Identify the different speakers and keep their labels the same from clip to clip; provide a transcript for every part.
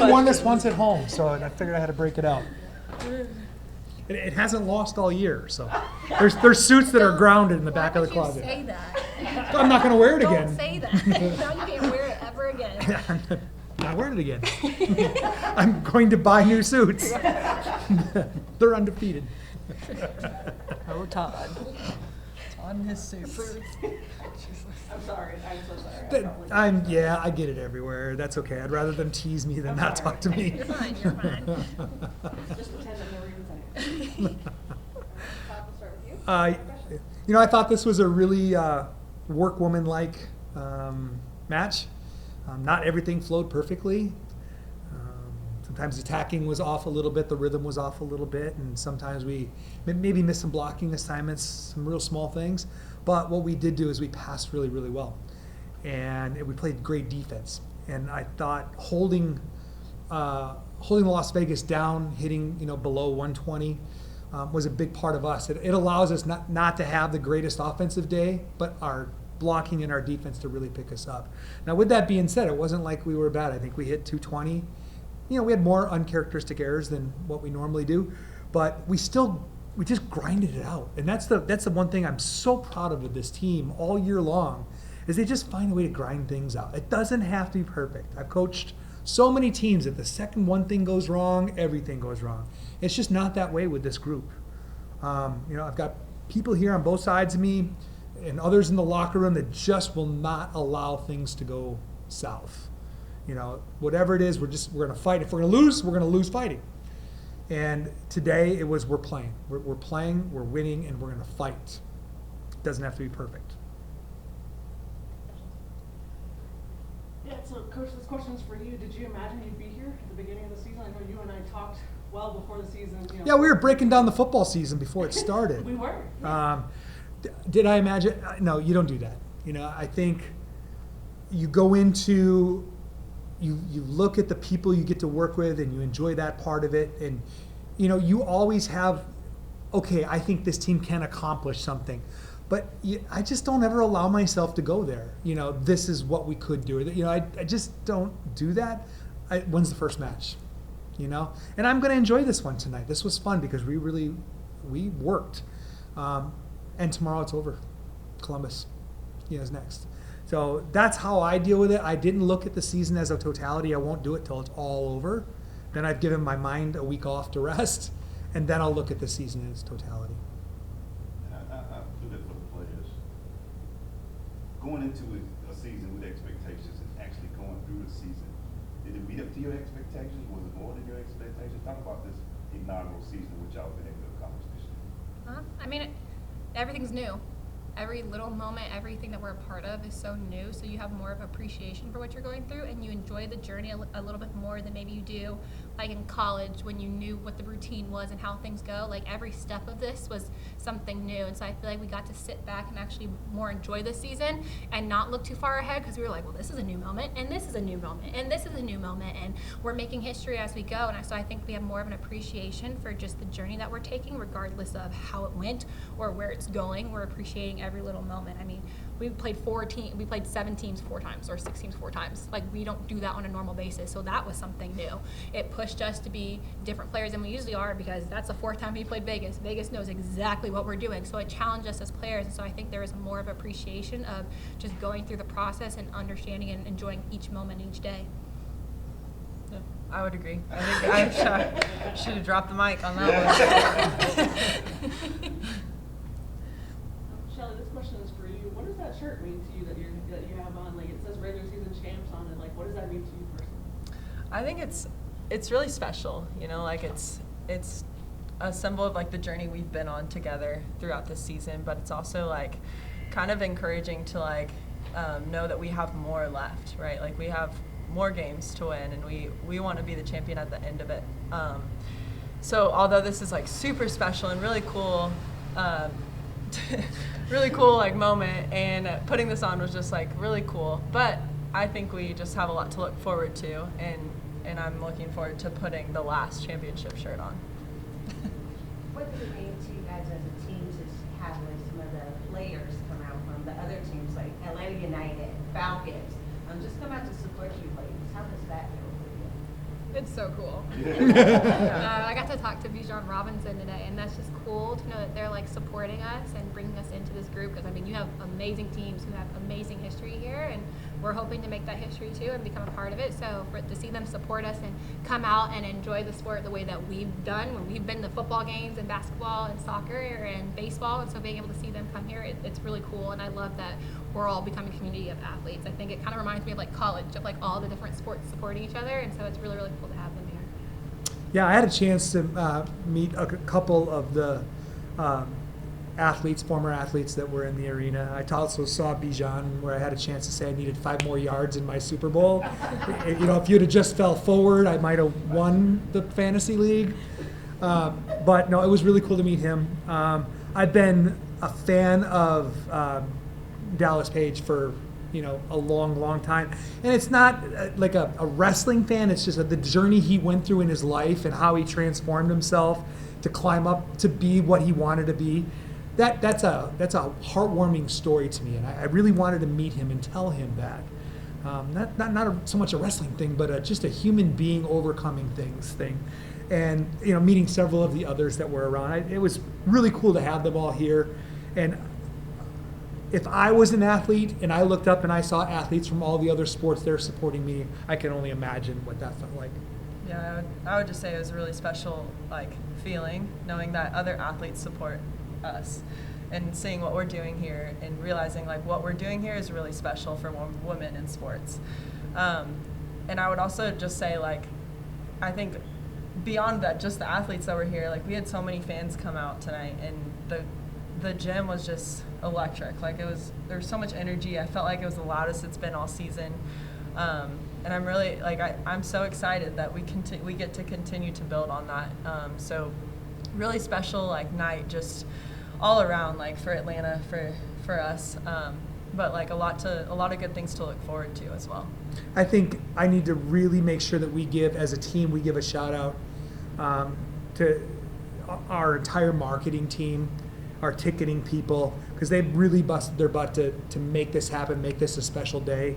Speaker 1: only won this once at home, so I figured I had to break it out. It hasn't lost all year, so there's suits that are grounded in the back of the closet.
Speaker 2: Why would you say that?
Speaker 1: I'm not going to wear it again.
Speaker 2: Don't say that. Now you can't wear it ever again.
Speaker 1: I'm not wearing it again. I'm going to buy new suits. They're undefeated.
Speaker 3: Oh, Todd. Todd and his suits.
Speaker 4: I'm sorry. I'm so sorry.
Speaker 1: I get it everywhere. That's okay. I'd rather them tease me than not talk to me.
Speaker 2: You're fine. You're fine.
Speaker 4: Just pretend I've never even said it. Todd, we'll start with you.
Speaker 1: I thought this was a really workwoman-like match. Not everything flowed perfectly. Sometimes the attacking was off a little bit, the rhythm was off a little bit, and sometimes we maybe missed some blocking assignments, some real small things. But what we did do is we passed really, really well. And we played great defense. And I thought holding Las Vegas down, hitting below 120, was a big part of us. It allows us not to have the greatest offensive day, but our blocking and our defense to really pick us up. Now, with that being said, it wasn't like we were bad. I think we hit 220. We had more uncharacteristic errors than what we normally do, but we just grinded it out. And that's the one thing I'm so proud of with this team all year long, is they just find a way to grind things out. It doesn't have to be perfect. I've coached so many teams that the second one thing goes wrong, everything goes wrong. It's just not that way with this group. I've got people here on both sides of me and others in the locker room that just will not allow things to go south. Whatever it is, we're going to fight. If we're going to lose, we're going to lose fighting. And today it was we're playing. We're playing, we're winning, and we're going to fight. It doesn't have to be perfect.
Speaker 4: Yeah, so Coach, this question's for you. Did you imagine you'd be here at the beginning of the season? I know you and I talked well before the season.
Speaker 1: Yeah, we were breaking down the football season before it started.
Speaker 4: We were.
Speaker 1: Did I imagine? No, you don't do that. I think you go into, you look at the people you get to work with and you enjoy that part of it. And, you always have, okay, I think this team can accomplish something. But I just don't ever allow myself to go there. This is what we could do. I just don't do that. When's the first match? And I'm going to enjoy this one tonight. This was fun because we worked. And tomorrow it's over. Columbus, is next. So that's how I deal with it. I didn't look at the season as a totality. I won't do it till it's all over. Then I've given my mind a week off to rest, and then I'll look at the season in its totality.
Speaker 5: I do that for the players. Going into a season with expectations and actually going through the season, did it meet up to your expectations? Was it more than your expectations? Talk about this inaugural season, which y'all been able to accomplish this year.
Speaker 2: Everything's new. Every little moment, everything that we're a part of is so new, so you have more of appreciation for what you're going through, and you enjoy the journey a little bit more than maybe you do like in college when you knew what the routine was and how things go. Like every step of this was something new, and so I feel like we got to sit back and actually more enjoy this season and not look too far ahead, because we were like, well, this is a new moment, and this is a new moment, and this is a new moment, and we're making history as we go. And so I think we have more of an appreciation for just the journey that we're taking, regardless of how it went or where it's going. We're appreciating every little moment. We played 7 teams 4 times or 6 teams 4 times. Like, we don't do that on a normal basis, so that was something new. It pushed us to be different players than we usually are, because that's the 4th time we played Vegas. Vegas knows exactly what we're doing, so it challenged us as players. And so I think there is more of appreciation of just going through the process and understanding and enjoying each moment each day.
Speaker 3: Yeah, I would agree. I think I should have dropped the mic on that one.
Speaker 4: Shelly, this question is for you. What does that shirt mean to you that you have on? Like, it says regular season champs on it. Like, what does that mean to you personally?
Speaker 3: I think it's really special. Like it's a symbol of like the journey we've been on together throughout this season, but it's also like kind of encouraging to like know that we have more left, right? Like we have more games to win, and we want to be the champion at the end of it. So although this is like super special and really cool, really cool like moment, and putting this on was just like really cool. But I think we just have a lot to look forward to, and I'm looking forward to putting the last championship shirt on.
Speaker 6: What does it mean to you guys as a team to have like some of the players come out from the other teams like Atlanta United, Falcons, just come out to support you ladies? How does that feel for you?
Speaker 2: It's so cool.
Speaker 3: Yeah.
Speaker 2: I got to talk to Bijan Robinson today, and that's just cool to know that they're like supporting us and bringing us into this group. Because I mean, you have amazing teams who have amazing history here, and we're hoping to make that history too and become a part of it. So to see them support us and come out and enjoy the sport the way that we've done when we've been to football games and basketball and soccer and baseball, and so being able to see them come here, it's really cool. And I love that we're all becoming a community of athletes. I think it kind of reminds me of like college, of like all the different sports supporting each other, and so it's really, really cool to have them here.
Speaker 1: Yeah, I had a chance to meet a couple of the athletes, former athletes that were in the arena. I also saw Bijan, where I had a chance to say I needed 5 more yards in my Super Bowl. You know, if you'd have just fell forward, I might have won the fantasy league. But no, it was really cool to meet him. I've been a fan of Dallas Page for, you know, a long, long time. And it's not like a wrestling fan, it's just the journey he went through in his life and how he transformed himself to climb up to be what he wanted to be. That's a heartwarming story to me, and I really wanted to meet him and tell him that. Not so much a wrestling thing, but just a human being overcoming thing. And, you know, meeting several of the others that were around. It was really cool to have them all here. And if I was an athlete and I looked up and I saw athletes from all the other sports there supporting me, I can only imagine what that felt like.
Speaker 3: Yeah, I would just say it was a really special like feeling knowing that other athletes support us and seeing what we're doing here and realizing like what we're doing here is really special for women in sports. And I would also just say like I think beyond that, just the athletes that were here, like we had so many fans come out tonight, and the gym was just electric. Like there was so much energy. I felt like it was the loudest it's been all season. And I'm really like I'm so excited that we get to continue to build on that. So really special like night just all around like for Atlanta for us. But like a lot of good things to look forward to as well.
Speaker 1: I think I need to really make sure that we give, as a team, we give a shout out to our entire marketing team, our ticketing people, because they really busted their butt to make this happen, make this a special day.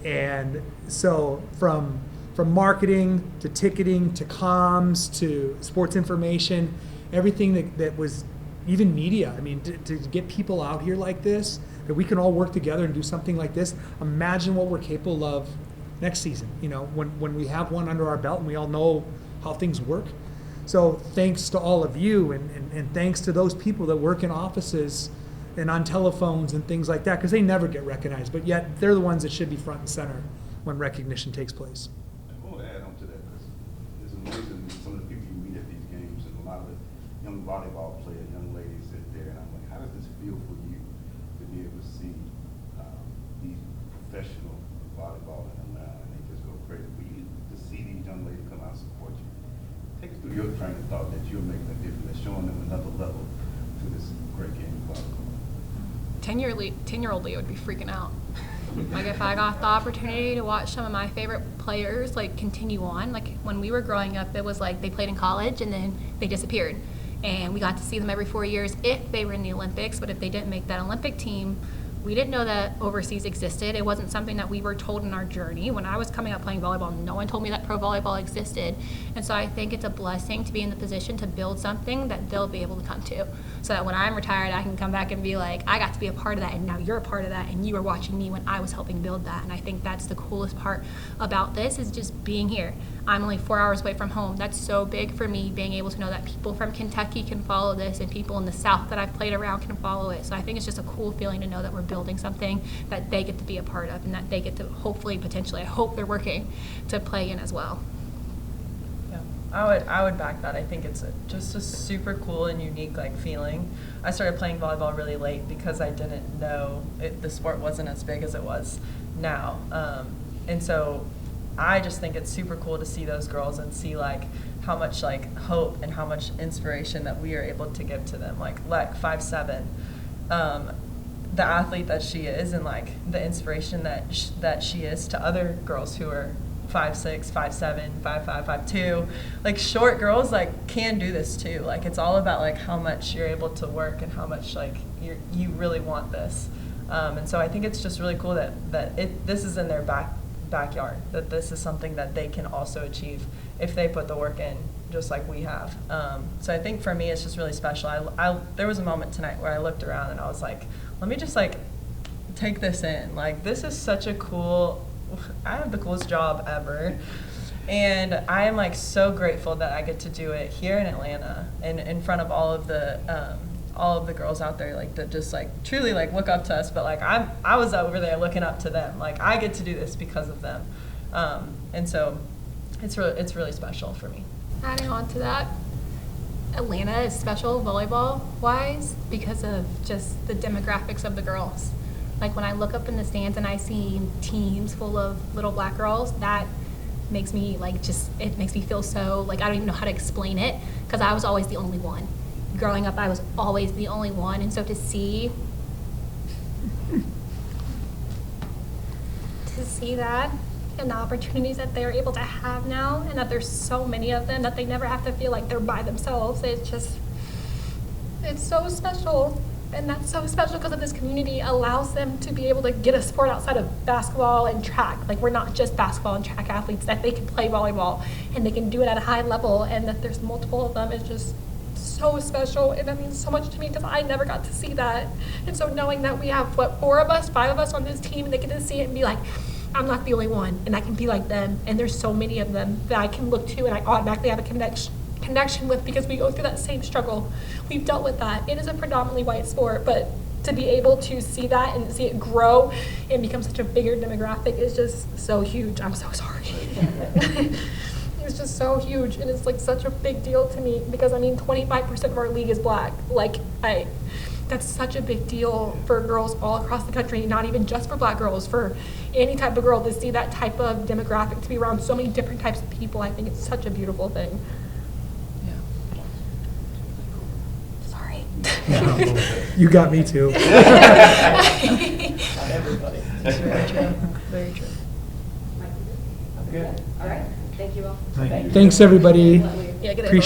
Speaker 1: And so from marketing to ticketing to comms to sports information, everything that was, even media. I mean, to get people out here like this, that we can all work together and do something like this. Imagine what we're capable of next season, you know, when we have one under our belt and we all know how things work. So thanks to all of you, and thanks to those people that work in offices and on telephones and things like that, because they never get recognized, but yet they're the ones that should be front and center when recognition takes place.
Speaker 5: I want to add on to that, because it's amazing some of the people you meet at these games, and a lot of the young volleyball players, young ladies sit there, and I'm like, how does this feel for you to be able to see these professional volleyball and they just go crazy for you to see these young ladies come out and support you? Take us through your train of thought that you're making a difference, that's showing them another level to this great game of volleyball.
Speaker 2: 10-year-old Leah would be freaking out. Like if I got the opportunity to watch some of my favorite players like continue on, like when we were growing up, it was like they played in college and then they disappeared. And we got to see them every 4 years if they were in the Olympics, but if they didn't make that Olympic team, we didn't know that overseas existed. It wasn't something that we were told in our journey. When I was coming up playing volleyball, no one told me that pro volleyball existed. And so I think it's a blessing to be in the position to build something that they'll be able to come to. So that when I'm retired, I can come back and be like, I got to be a part of that, and now you're a part of that, and you were watching me when I was helping build that. And I think that's the coolest part about this, is just being here. I'm only 4 hours away from home. That's so big for me, being able to know that people from Kentucky can follow this and people in the South that I've played around can follow it. So I think it's just a cool feeling to know that we're building something that they get to be a part of, and that they get to hopefully, potentially, I hope they're working to play in as well.
Speaker 3: Yeah, I would back that. I think it's just a super cool and unique like feeling. I started playing volleyball really late because I didn't know the sport wasn't as big as it was now, and so I just think it's super cool to see those girls and see like how much like hope and how much inspiration that we are able to give to them. Like 5'7", the athlete that she is, and like the inspiration that she is to other girls who are 5'6", 5'7", 5'5", 5'2". Like short girls like can do this too. Like it's all about like how much you're able to work and how much like you really want this. And so I think it's just really cool that this is in their backyard, that this is something that they can also achieve if they put the work in, just like we have. So I think for me, it's just really special. There was a moment tonight where I looked around and I was like, let me just like take this in. Like, this is such a cool, I have the coolest job ever. And I am like so grateful that I get to do it here in Atlanta and in front of all of the girls out there, like, that just like truly like look up to us. But like I was over there looking up to them. Like, I get to do this because of them. And so it's really special for me.
Speaker 2: Adding on to that, Atlanta is special volleyball-wise because of just the demographics of the girls. Like, when I look up in the stands and I see teams full of little black girls, that makes me like it makes me feel so like I don't even know how to explain it, because I was always the only one. Growing up, I was always the only one, and so to see that and the opportunities that they're able to have now, and that there's so many of them that they never have to feel like they're by themselves, it's so special. And that's so special because of this community allows them to be able to get a sport outside of basketball and track. Like, we're not just basketball and track athletes, that they can play volleyball and they can do it at a high level, and that there's multiple of them is just so special. And that means so much to me because I never got to see that. And so knowing that we have, 5 of us on this team, and they get to see it and be like, I'm not the only one, and I can be like them. And there's so many of them that I can look to and I automatically have a connection with, because we go through that same struggle. We've dealt with that. It is a predominantly white sport, but to be able to see that and see it grow and become such a bigger demographic is just so huge. I'm so sorry. It's just so huge, and it's like such a big deal to me, because I mean 25% of our league is black. Like, that's such a big deal for girls all across the country, not even just for black girls, for any type of girl to see that type of demographic, to be around so many different types of people. I think it's such a beautiful thing. Sorry.
Speaker 1: You got me too.
Speaker 3: Not everybody. Very true. Very true.
Speaker 6: All right, thank you all.
Speaker 1: Thanks, everybody.
Speaker 2: Yeah, get it.
Speaker 1: Appreciate